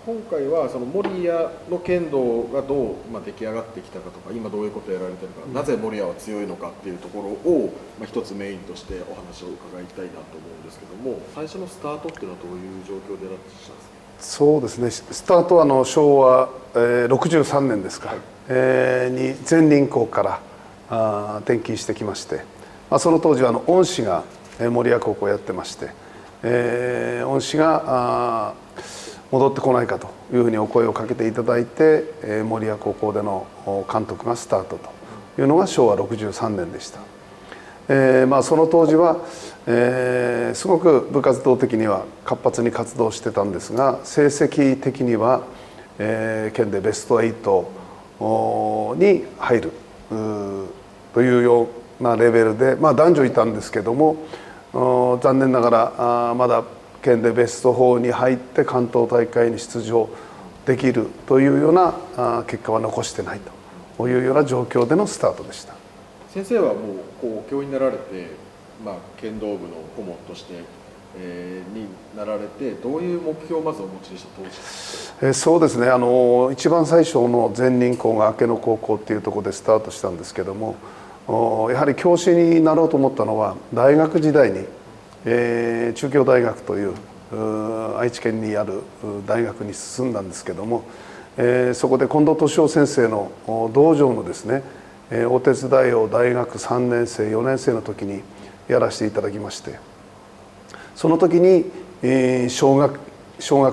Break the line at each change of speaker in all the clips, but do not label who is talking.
今回はその守谷の剣道がどう、出来上がってきたかとか、今どういうことをやられてるか、なぜ守谷は強いのかっていうところを、一つメインとしてお話を伺いたいなと思うんですけども、最初のスタートっていうのはどういう状況でいらっしゃるんですか？
そうですね、スタートは昭和、63年ですか、に全林校から転勤してきまして、その当時は恩師が守谷高校をやってまして、恩師が戻ってこないかというふうにお声をかけていただいて、守谷高校での監督がスタートというのが昭和63年でした。その当時は、すごく部活動的には活発に活動してたんですが、成績的には、県でベスト8に入るというようなレベルで、男女いたんですけども、残念ながらまだ県でベスト4に入って関東大会に出場できるというような結果は残してないというような状況でのスタートでした。
先生はもう教員になられて、剣道部の顧問として、になられて、どういう目標をまずお持ちでした当時？
そうですね、一番最初の全林校が明野高校っていうところでスタートしたんですけども、やはり教師になろうと思ったのは大学時代に、中京大学という愛知県にある大学に進んだんですけども、そこで近藤敏夫先生の道場のですねお手伝いを大学3年生4年生の時にやらせていただきまして、その時に小学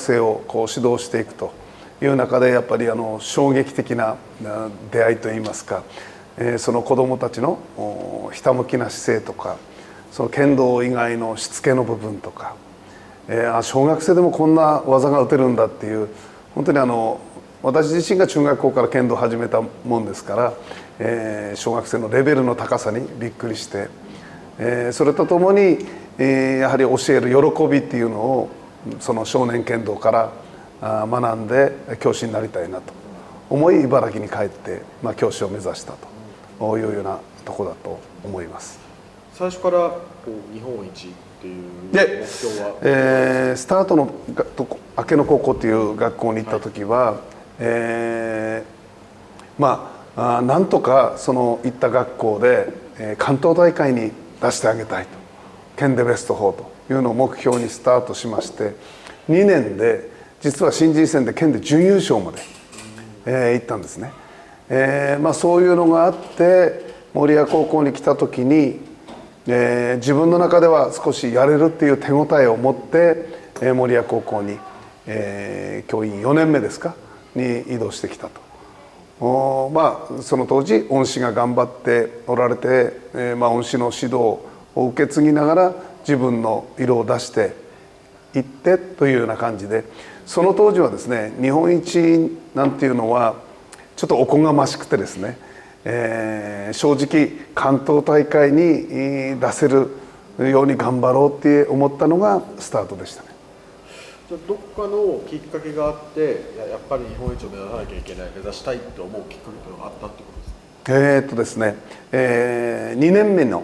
生を指導していくという中で、やっぱり衝撃的な出会いといいますか、その子どもたちのひたむきな姿勢とか、その剣道以外のしつけの部分とか、小学生でもこんな技が打てるんだっていう、本当に私自身が中学校から剣道を始めたもんですから、小学生のレベルの高さにびっくりして、それとともに、やはり教える喜びっていうのをその少年剣道から学んで教師になりたいなと思い、茨城に帰って、教師を目指したというようなところだと思います。
最初から日本一っていう目標は？
スタートの明野高校っていう学校に行った時は、なんとかその行った学校で関東大会に出してあげたいと、県でベスト4というのを目標にスタートしまして、2年で実は新人戦で県で準優勝まで、行ったんですね。そういうのがあって守谷高校に来た時に、自分の中では少しやれるっていう手応えを持って、守谷高校に、教員4年目ですかに移動してきたと。その当時恩師が頑張っておられて、恩師の指導を受け継ぎながら自分の色を出していってというような感じで、その当時はですね、日本一なんていうのはちょっとおこがましくてですね、正直関東大会に出せるように頑張ろうって思ったのがスタートでしたね。
じゃあどっかのきっかけがあって、やっぱり日本一を目指さなきゃいけない、目指したいって思うきっかけというのがあったってことですか？
ですね、2年目の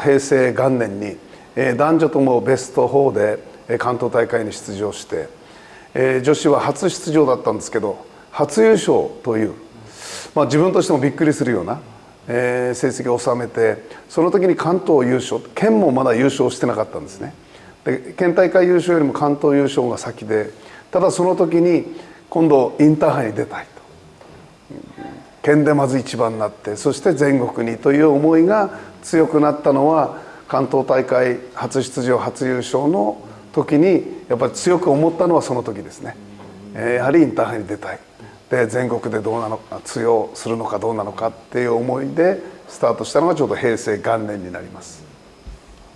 平成元年に男女ともベスト4で関東大会に出場して、女子は初出場だったんですけど初優勝という、自分としてもびっくりするような成績を収めて、その時に関東優勝、県もまだ優勝してなかったんですね。で県大会優勝よりも関東優勝が先で、ただその時に今度インターハイに出たいと、県でまず一番になって、そして全国にという思いが強くなったのは、関東大会初出場初優勝の時にやっぱり強く思ったのはその時ですね。やはりインターハイに出たい、で全国でどうなのか、通用するのかどうなのかっていう思いでスタートしたのがちょうど平成元年になります。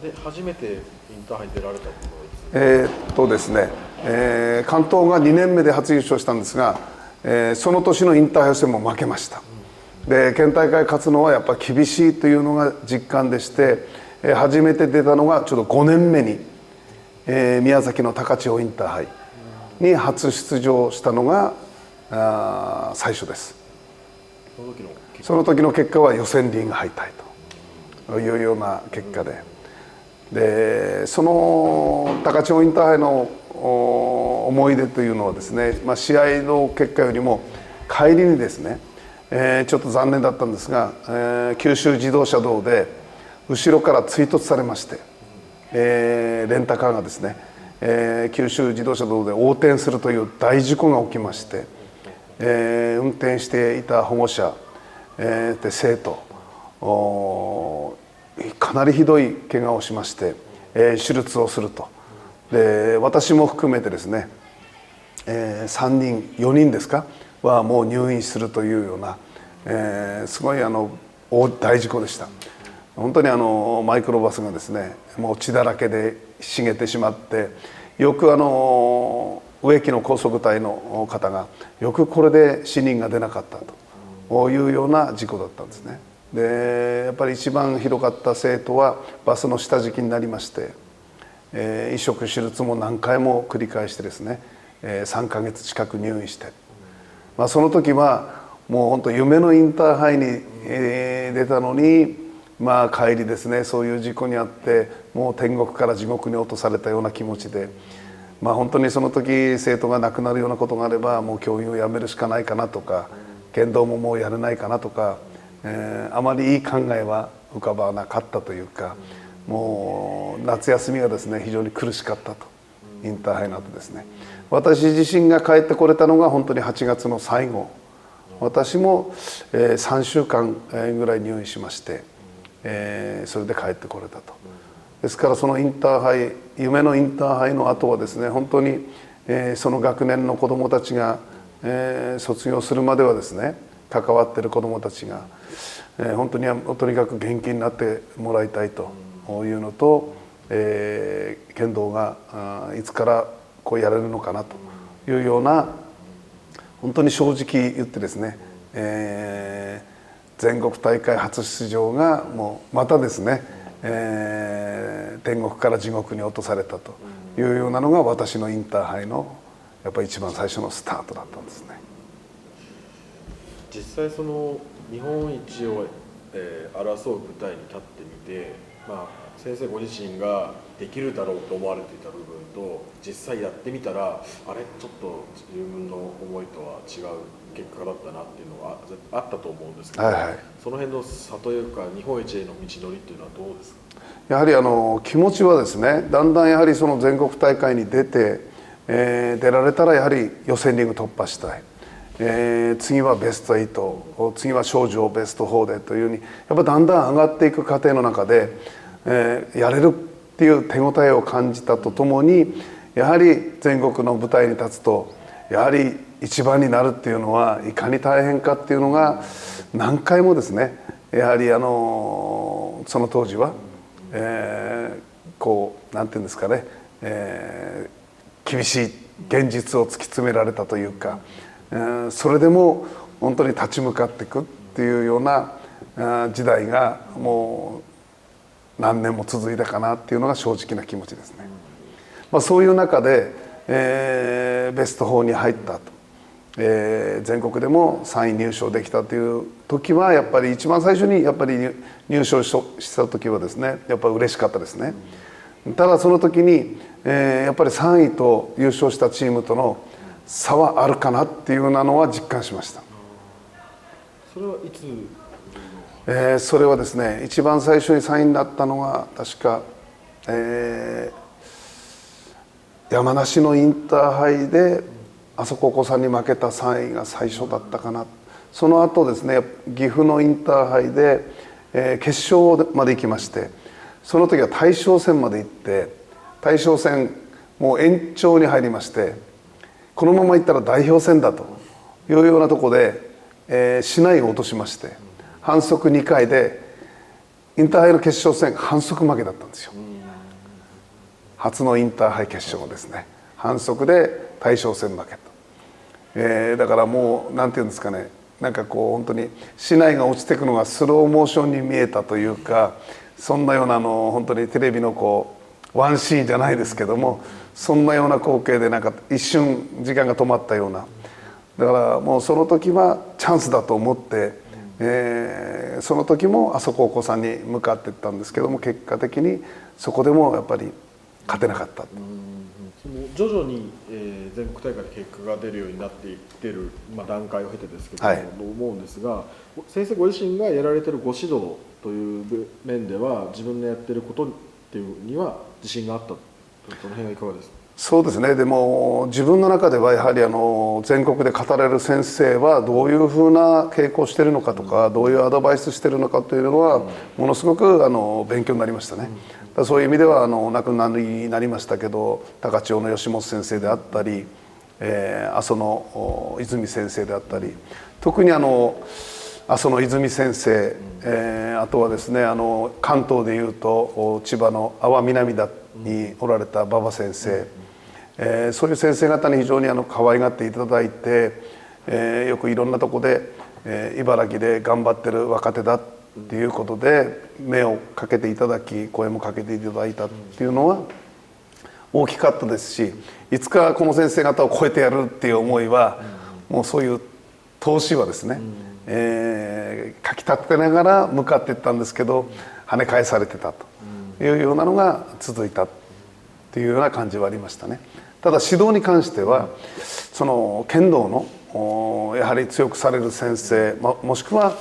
で初めてインターハイに出られたのは
ですね、関東が2年目で初優勝したんですが、その年のインターハイ予選も負けました。で県大会勝つのはやっぱり厳しいというのが実感でして、初めて出たのがちょうど5年目に、宮崎の高千穂インターハイに初出場したのが最初です。その時の結果は予選リーグ敗退というような結果で、その高千穂インターハイの思い出というのはですね、試合の結果よりも帰りにですね、ちょっと残念だったんですが、九州自動車道で後ろから追突されまして、レンタカーがですね、九州自動車道で横転するという大事故が起きまして、運転していた保護者、で生徒かなりひどい怪我をしまして、手術をすると。で私も含めてですね、3人4人ですかはもう入院するというような、すごい大事故でした。本当にマイクロバスがですねもう血だらけで茂ってしまって、よく植木の高速隊の方がよくこれで死人が出なかったというような事故だったんですね。でやっぱり一番ひどかった生徒はバスの下敷きになりまして、移植手術も何回も繰り返してですね、3ヶ月近く入院して、その時はもう本当夢のインターハイに、出たのに、帰りですねそういう事故にあってもう天国から地獄に落とされたような気持ちで、本当にその時生徒が亡くなるようなことがあればもう教員を辞めるしかないかなとか、剣道ももうやれないかなとか、あまりいい考えは浮かばなかったというか、もう夏休みがですね非常に苦しかったと。インターハイの後ですね、私自身が帰ってこれたのが本当に8月の最後、私も3週間ぐらい入院しまして、それで帰ってこれたと。ですからそのインターハイ、夢のインターハイの後はですね本当にその学年の子どもたちが卒業するまではですね関わっている子どもたちが本当にとにかく元気になってもらいたいというのと、剣道がいつからこうやれるのかなというような、本当に正直言ってですね、全国大会初出場がもうまたですね、天国から地獄に落とされたというようなのが私のインターハイのやっぱり一番最初のスタートだったんですね。
実際その日本一を、争う舞台に立ってみて、先生ご自身ができるだろうと思われていた部分と実際やってみたらあれちょっと自分の思いとは違う結果だったなっていうのがあったと思うんですけど、その辺の差というか日本一への道のりっていうのはどうですか？
やはり気持ちはですね、だんだんやはりその全国大会に出て、出られたらやはり予選リーグ突破したい、次はベスト8、次は賞状ベスト4でというふうにやっぱだんだん上がっていく過程の中で、やれるっていう手応えを感じたとともに、やはり全国の舞台に立つとやはり一番になるっていうのはいかに大変かっていうのが何回もですね、やはりその当時は、こうなんていうんですかね、厳しい現実を突き詰められたというか、それでも本当に立ち向かっていくっていうような時代がもう何年も続いたかなっていうのが正直な気持ちですね。そういう中で、ベスト4に入ったと、全国でも3位入賞できたという時はやっぱり一番最初にやっぱり入賞した時はですねやっぱり嬉しかったですね。ただその時に、やっぱり3位と優勝したチームとの差はあるかなっていうようなのは実感しました。
それはいつ？
それはですね一番最初に3位になったのが確か、山梨のインターハイであそこ高校さんに負けた3位が最初だったかな。その後ですね岐阜のインターハイで、決勝まで行きまして、その時は大将戦まで行って、大将戦もう延長に入りまして、このままいったら代表戦だというようなところで、市内を落としまして反則2回でインターハイの決勝戦反則負けだったんですよ。初のインターハイ決勝ですね反則で大将戦負けと、だからもうなんていうんですかね、なんかこう本当に市内が落ちていくのがスローモーションに見えたというか、そんなような本当にテレビのこうワンシーンじゃないですけども、そんなような光景でなんか一瞬時間が止まったような、だからもうその時はチャンスだと思って、その時もあそこお子さんに向かっていったんですけども、結果的にそこでもやっぱり勝てなかった。
その徐々に、全国大会で結果が出るようになっていってる、段階を経てですけども、
はい
と思うんですが、先生ご自身がやられてるご指導という面では自分のやってることっていうには自信があったと、その辺はいかがですか？
そうですね。でも自分の中ではやはり全国で語れる先生はどういうふうな傾向しているのかとか、どういうアドバイスしているのかというのはものすごく勉強になりましたね。だからそういう意味ではお亡くなりになりましたけど、高千穂の吉本先生であったり、阿蘇の泉先生であったり、特に阿蘇の泉先生、あとはですね関東でいうと千葉の阿波南田におられた馬場先生、そういう先生方に非常に可愛がっていただいて、よくいろんなとこで、茨城で頑張ってる若手だっていうことで目をかけていただき、声もかけていただいたっていうのは大きかったですし、いつかこの先生方を超えてやるっていう思いは、もうそういう投資はですね、かきたてながら向かっていったんですけど、跳ね返されてたというようなのが続いたっていうような感じはありましたね。ただ指導に関してはその剣道のやはり強くされる先生、もしくは、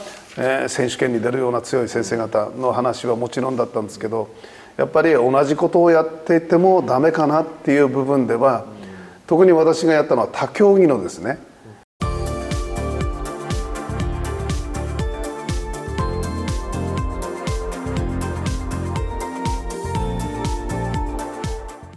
選手権に出るような強い先生方の話はもちろんだったんですけど、やっぱり同じことをやっていてもダメかなっていう部分では、特に私がやったのは他競技のですね